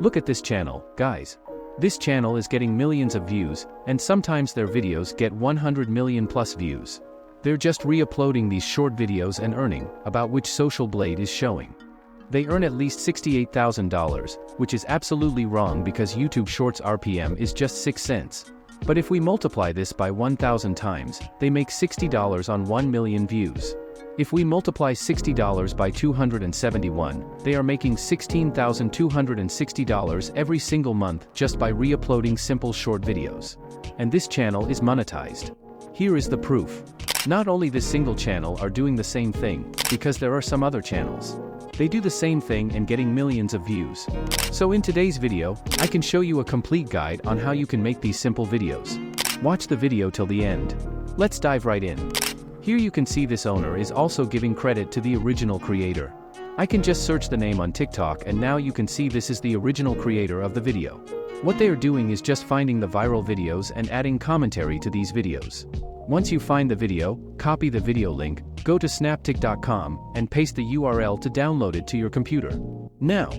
Look at this channel, guys. This channel is getting millions of views, and sometimes their videos get 100 million plus views. They're just re-uploading these short videos and earning, about which Social Blade is showing. They earn at least $68,000, which is absolutely wrong because YouTube Shorts RPM is just 6 cents. But if we multiply this by 1,000 times, they make $60 on 1 million views. If we multiply $60 by 271, they are making $16,260 every single month just by re-uploading simple short videos. And this channel is monetized. Here is the proof. Not only this single channel are doing the same thing, because there are some other channels. They do the same thing and getting millions of views. So in today's video, I can show you a complete guide on how you can make these simple videos. Watch the video till the end. Let's dive right in. Here you can see this owner is also giving credit to the original creator. I can just search the name on TikTok and now you can see this is the original creator of the video. What they are doing is just finding the viral videos and adding commentary to these videos. Once you find the video, copy the video link, go to snaptik.com, and paste the URL to download it to your computer. Now,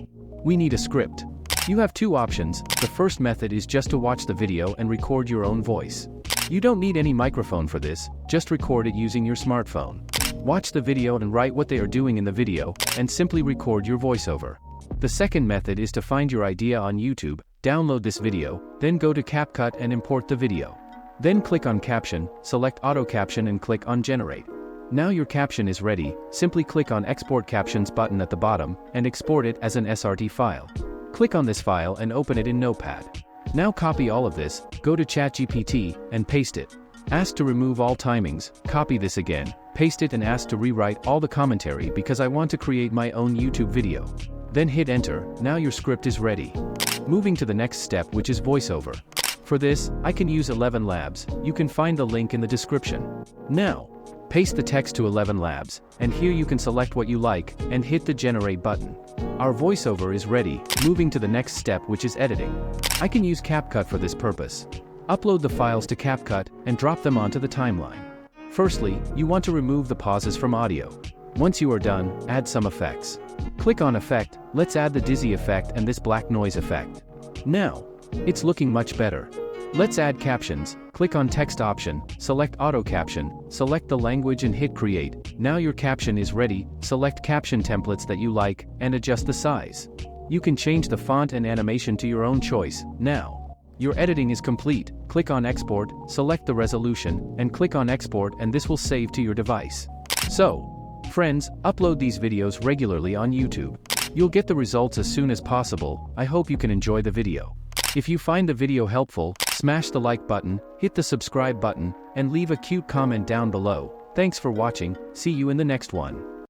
we need a script. You have two options. The first method is just to watch the video and record your own voice. You don't need any microphone for this, just record it using your smartphone. Watch the video and write what they are doing in the video, and simply record your voiceover. The second method is to find your idea on YouTube, download this video, then go to CapCut and import the video. Then click on Caption, select Auto Caption and click on Generate. Now your caption is ready, simply click on Export Captions button at the bottom, and export it as an SRT file. Click on this file and open it in Notepad. Now copy all of this, go to ChatGPT, and paste it. Ask to remove all timings, copy this again, paste it and ask to rewrite all the commentary because I want to create my own YouTube video. Then hit enter, now your script is ready. Moving to the next step, which is voiceover. For this, I can use 11 Labs, you can find the link in the description. Now, paste the text to 11 Labs, and here you can select what you like, and hit the generate button. Our voiceover is ready, moving to the next step which is editing. I can use CapCut for this purpose. Upload the files to CapCut, and drop them onto the timeline. Firstly, you want to remove the pauses from audio. Once you are done, add some effects. Click on Effect, let's add the dizzy effect and this black noise effect. Now, it's looking much better. Let's add captions, click on Text option, select Auto Caption, select the language and hit Create. Now your caption is ready, select caption templates that you like, and adjust the size. You can change the font and animation to your own choice. Now, your editing is complete, click on Export, select the resolution, and click on Export and this will save to your device. So, friends, upload these videos regularly on YouTube. You'll get the results as soon as possible. I hope you can enjoy the video. If you find the video helpful, smash the like button, hit the subscribe button, and leave a cute comment down below. Thanks for watching, see you in the next one.